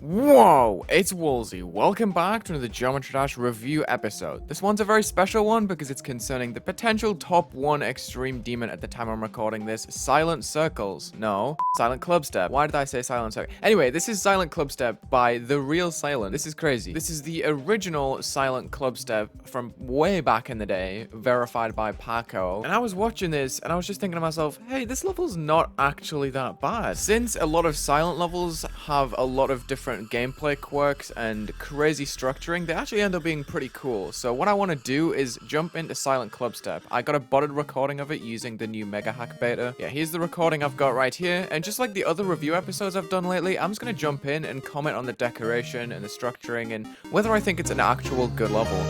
Whoa, it's Wulzy. Welcome back to another Geometry Dash review episode. This one's a very special one because it's concerning the potential top 1 extreme demon at the time I'm recording this, Silent Circles. No, Silent Clubstep. Why did I say Silent Circle? Anyway, this is Silent Clubstep by the real Sailent. This is crazy. This is the original Silent Clubstep from way back in the day, verified by Paqoe. And I was watching this and I was just thinking to myself, hey, this level's not actually that bad. Since a lot of Silent levels have a lot of different gameplay quirks and crazy structuring, they actually end up being pretty cool. So what I want to do is jump into Silent Clubstep. I got a botted recording of it using the new Mega Hack beta. Yeah, here's the recording I've got right here, and just like the other review episodes I've done lately, I'm just gonna jump in and comment on the decoration and the structuring and whether I think it's an actual good level.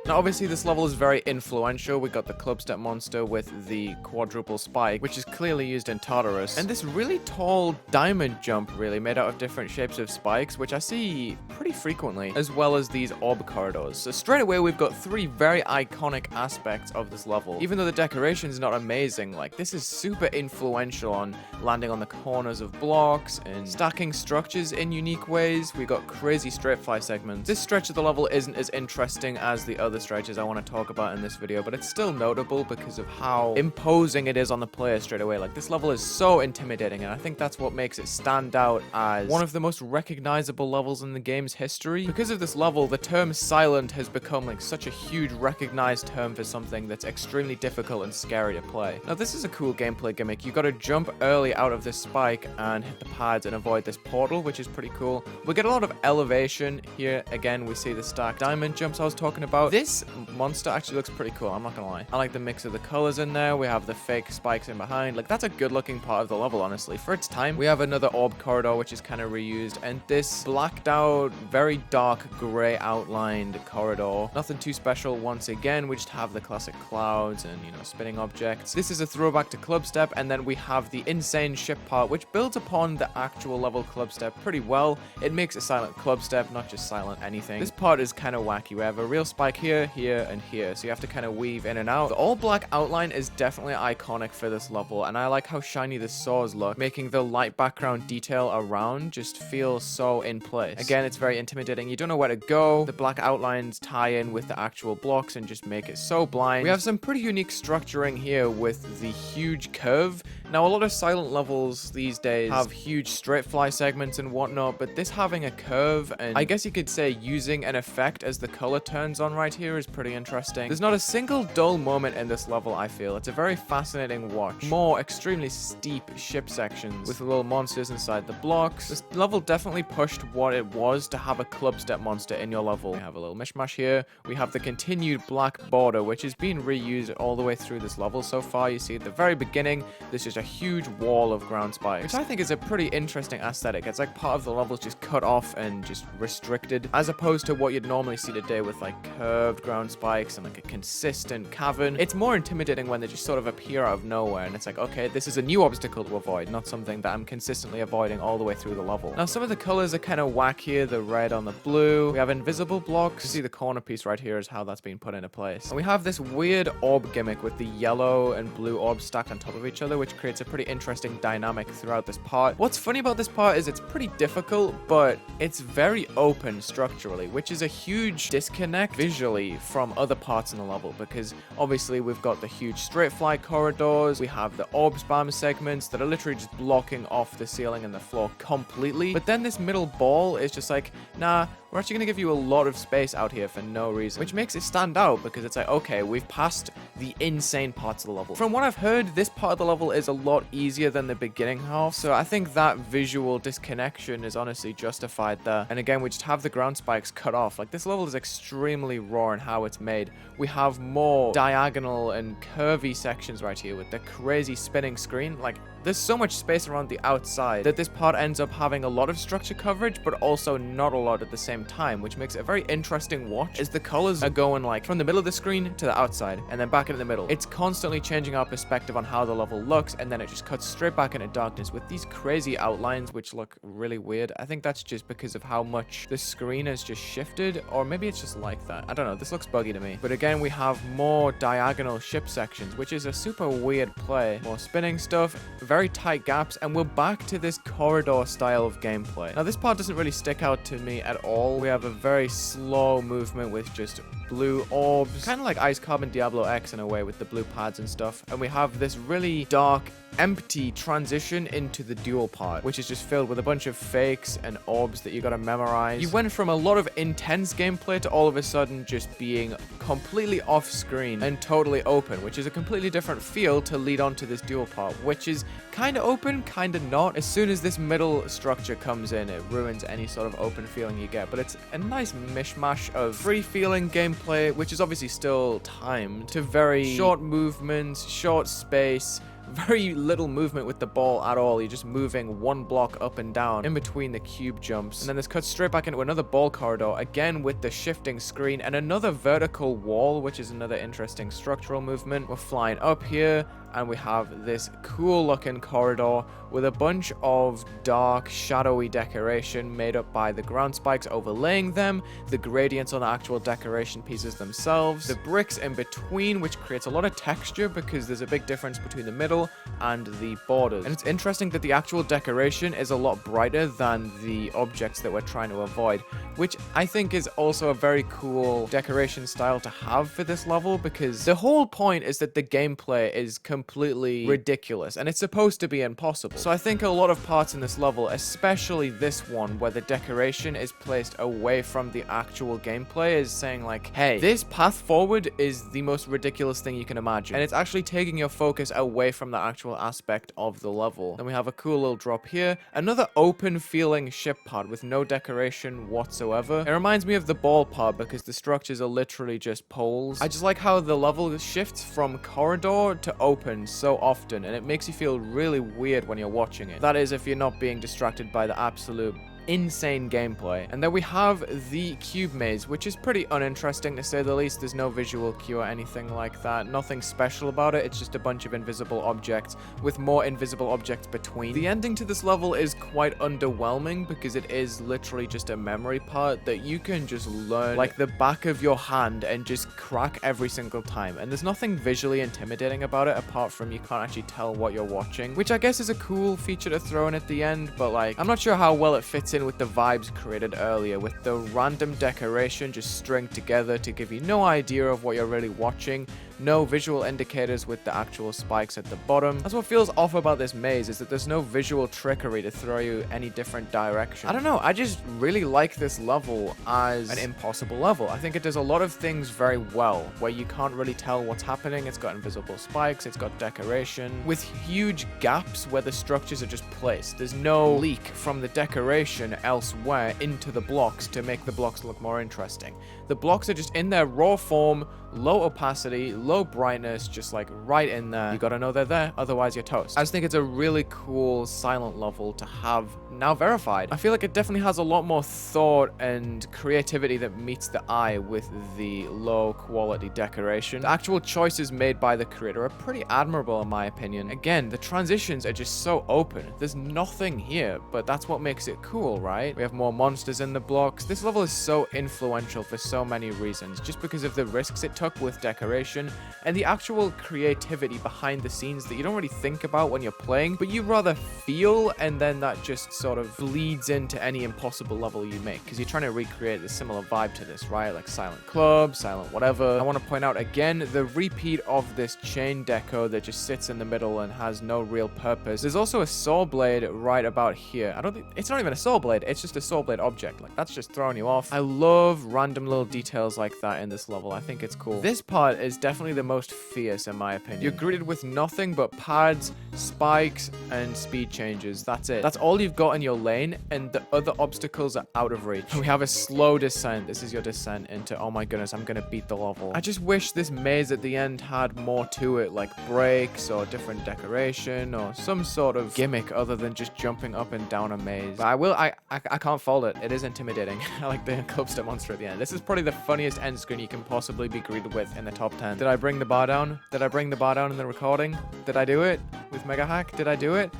Now, obviously, this level is very influential. We got the Clubstep monster with the quadruple spike, which is clearly used in Tartarus, and this really tall diamond jump, really, made out of different shapes of spikes, which I see pretty frequently, as well as these orb corridors. So straight away, we've got 3 very iconic aspects of this level. Even though the decoration is not amazing, like, this is super influential on landing on the corners of blocks and stacking structures in unique ways. We got crazy straight fly segments. This stretch of the level isn't as interesting as the other stretches I want to talk about in this video, but it's still notable because of how imposing it is on the player straight away. Like, this level is so intimidating, and I think that's what makes it stand out as one of the most recognizable levels in the game's history. Because of this level, the term Silent has become like such a huge recognized term for something that's extremely difficult and scary to play. Now, this is a cool gameplay gimmick. You got to jump early out of this spike and hit the pads and avoid this portal, which is pretty cool. We get a lot of elevation here. Again, we see the stacked diamond jumps I was talking about. This monster actually looks pretty cool, I'm not gonna lie. I like the mix of the colors in there. We have the fake spikes in behind. Like, that's a good looking part of the level, honestly. For its time, we have another orb corridor, which is kind of reused, and this blacked out, very dark gray outlined corridor. Nothing too special. Once again, we just have the classic clouds and, you know, spinning objects. This is a throwback to Clubstep, and then we have the insane ship part, which builds upon the actual level Clubstep pretty well. It makes a Silent Clubstep, not just Silent anything. This part is kind of wacky. We have a real spike here, and here, so you have to kind of weave in and out. The all black outline is definitely iconic for this level, and I like how shiny the saws look, making the light background detail around just feel so in place. Again, it's very intimidating. You don't know where to go. The black outlines tie in with the actual blocks and just make it so blind. We have some pretty unique structuring here with the huge curve. Now, a lot of Silent levels these days have huge straight fly segments and whatnot, but this having a curve, and I guess you could say using an effect as the color turns on right here, is pretty interesting. There's not a single dull moment in this level, I feel. It's a very fascinating watch. More extremely steep ship sections with little monsters inside the blocks. This level definitely pushed what it was to have a Clubstep monster in your level. We have a little mishmash here. We have the continued black border, which has been reused all the way through this level so far. You see at the very beginning, there's just a huge wall of ground spikes, which I think is a pretty interesting aesthetic. It's like part of the level is just cut off and just restricted, as opposed to what you'd normally see today with like curved ground spikes and like a consistent cavern. It's more intimidating when they just sort of appear out of nowhere, and it's like, okay, this is a new obstacle to avoid, not something that I'm consistently avoiding all the way through the level. Now, some of the colors are kind of whack here, the red on the blue. We have invisible blocks. You see the corner piece right here is how that's been put into place. And we have this weird orb gimmick with the yellow and blue orbs stacked on top of each other, which creates a pretty interesting dynamic throughout this part. What's funny about this part is it's pretty difficult, but it's very open structurally, which is a huge disconnect visually from other parts in the level, because obviously we've got the huge straight fly corridors, we have the orb spam segments that are literally just blocking off the ceiling and the floor completely, but then this middle ball is just like, nah, we're actually going to give you a lot of space out here for no reason, which makes it stand out because it's like, okay, we've passed the insane parts of the level. From what I've heard, this part of the level is a lot easier than the beginning half, so I think that visual disconnection is honestly justified there. And again, we just have the ground spikes cut off. Like, this level is extremely raw in how it's made. We have more diagonal and curvy sections right here with the crazy spinning screen. Like, There's so much space around the outside that this part ends up having a lot of structure coverage, but also not a lot at the same time, which makes it a very interesting watch as the colors are going like from the middle of the screen to the outside and then back into the middle. It's constantly changing our perspective on how the level looks, and then it just cuts straight back into darkness with these crazy outlines which look really weird. I think that's just because of how much the screen has just shifted, or maybe it's just like that. I don't know. This looks buggy to me. But again, we have more diagonal ship sections, which is a super weird play. More spinning stuff, very tight gaps, and we're back to this corridor style of gameplay. Now, this part doesn't really stick out to me at all. We have a very slow movement with just blue orbs, kind of like Ice Carbon Diablo X in a way with the blue pads and stuff. And we have this really dark, empty transition into the dual part, which is just filled with a bunch of fakes and orbs that you gotta memorize. You went from a lot of intense gameplay to all of a sudden just being completely off screen and totally open, which is a completely different feel to lead on to this dual part, which is kind of open, kind of not. As soon as this middle structure comes in, it ruins any sort of open feeling you get, but it's a nice mishmash of free feeling gameplay, which is obviously still timed, to very short movements, short space, very little movement with the ball at all. You're just moving one block up and down in between the cube jumps. And then this cuts straight back into another ball corridor, again with the shifting screen and another vertical wall, which is another interesting structural movement. We're flying up here, and we have this cool looking corridor with a bunch of dark, shadowy decoration made up by the ground spikes overlaying them, the gradients on the actual decoration pieces themselves, the bricks in between, which creates a lot of texture because there's a big difference between the middle and the borders. And it's interesting that the actual decoration is a lot brighter than the objects that we're trying to avoid, which I think is also a very cool decoration style to have for this level, because the whole point is that the gameplay is completely ridiculous and it's supposed to be impossible. So I think a lot of parts in this level, especially this one where the decoration is placed away from the actual gameplay, is saying like, hey, this path forward is the most ridiculous thing you can imagine, and it's actually taking your focus away from the actual aspect of the level. Then we have a cool little drop here, another open feeling ship pod with no decoration whatsoever. It reminds me of the ball pod because the structures are literally just poles. I just like how the level shifts from corridor to open so often, and it makes you feel really weird when you're watching it. That is, if you're not being distracted by the absolute insane gameplay. And then we have the cube maze, which is pretty uninteresting to say the least. There's no visual cue or anything like that. Nothing special about it. It's just a bunch of invisible objects with more invisible objects between. The ending to this level is quite underwhelming because it is literally just a memory part that you can just learn like the back of your hand and just crack every single time. And there's nothing visually intimidating about it apart from you can't actually tell what you're watching, which I guess is a cool feature to throw in at the end, but like, I'm not sure how well it fits in with the vibes created earlier, with the random decoration just stringed together to give you no idea of what you're really watching, no visual indicators with the actual spikes at the bottom. That's what feels off about this maze, is that there's no visual trickery to throw you any different direction. I don't know, I just really like this level as an impossible level. I think it does a lot of things very well, where you can't really tell what's happening. It's got invisible spikes, it's got decoration, with huge gaps where the structures are just placed. There's no leak from the decoration elsewhere into the blocks to make the blocks look more interesting. The blocks are just in their raw form, low opacity, low brightness, just like right in there. You gotta know they're there, otherwise you're toast. I just think it's a really cool Silent level to have now verified. I feel like it definitely has a lot more thought and creativity that meets the eye with the low quality decoration. The actual choices made by the creator are pretty admirable in my opinion. Again, the transitions are just so open. There's nothing here, but that's what makes it cool, right? We have more monsters in the blocks. This level is so influential for so many reasons, just because of the risks it took with decoration and the actual creativity behind the scenes that you don't really think about when you're playing, but you rather feel, and then that just sort of bleeds into any impossible level you make, because you're trying to recreate a similar vibe to this, right? Like Silent Club, Silent whatever. I want to point out again the repeat of this chain deco that just sits in the middle and has no real purpose. There's also a saw blade right about here. I don't think it's not even a saw blade, it's just a saw blade object. Like, that's just throwing you off. I love random little details like that in this level. I think it's cool. cool. This part is definitely the most fierce in my opinion. You're greeted with nothing but pads, spikes, and speed changes. That's it. That's all you've got in your lane, and the other obstacles are out of reach. We have a slow descent. This is your descent into, oh my goodness, I'm gonna beat the level. I just wish this maze at the end had more to it, like breaks or different decoration or some sort of gimmick other than just jumping up and down a maze. But I can't fault it. It is intimidating. I like the Clubstep monster at the end. This is probably the funniest end screen you can possibly be greeted with in the top 10. Did I bring the bar down? Did I bring the bar down in the recording? Did I do it? With Mega Hack? Did I do it?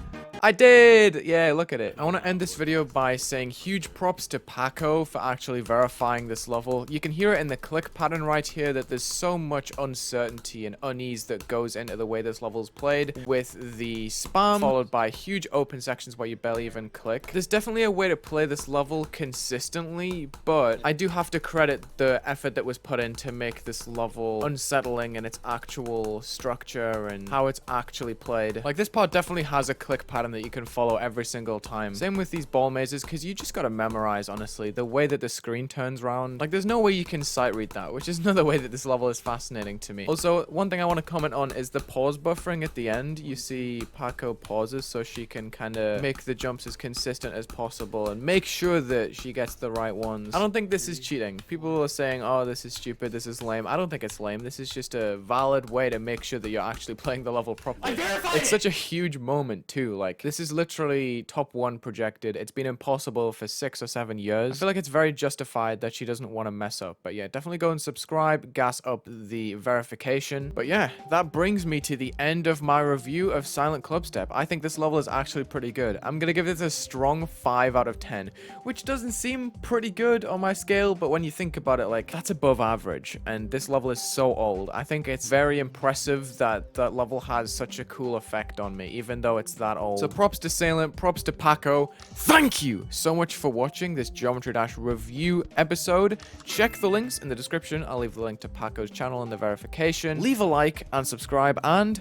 I did! Yeah, look at it. I want to end this video by saying huge props to Paqoe for actually verifying this level. You can hear it in the click pattern right here that there's so much uncertainty and unease that goes into the way this level is played, with the spam followed by huge open sections where you barely even click. There's definitely a way to play this level consistently, but I do have to credit the effort that was put in to make this level unsettling in its actual structure and how it's actually played. Like, this part definitely has a click pattern that you can follow every single time. Same with these ball mazes, because you just gotta memorize, honestly, the way that the screen turns around. Like, there's no way you can sight read that, which is another way that this level is fascinating to me. Also, one thing I want to comment on is the pause buffering at the end. You see Paqoe pauses so she can kind of make the jumps as consistent as possible and make sure that she gets the right ones. I don't think this is cheating. People are saying, oh, this is stupid, this is lame. I don't think it's lame. This is just a valid way to make sure that you're actually playing the level properly. It's such a huge moment too. Like, this is literally top 1 projected. It's been impossible for 6 or 7 years. I feel like it's very justified that she doesn't want to mess up. But yeah, definitely go and subscribe, gas up the verification. But yeah, that brings me to the end of my review of Silent Clubstep. I think this level is actually pretty good. I'm gonna give this a strong 5 out of 10, which doesn't seem pretty good on my scale, but when you think about it, like, that's above average. And this level is so old. I think it's very impressive that that level has such a cool effect on me, even though it's that old. So props to Sailent, props to Paqoe. Thank you so much for watching this Geometry Dash review episode. Check the links in the description. I'll leave the link to Paqoe's channel in the verification. Leave a like and subscribe, and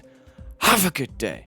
have a good day.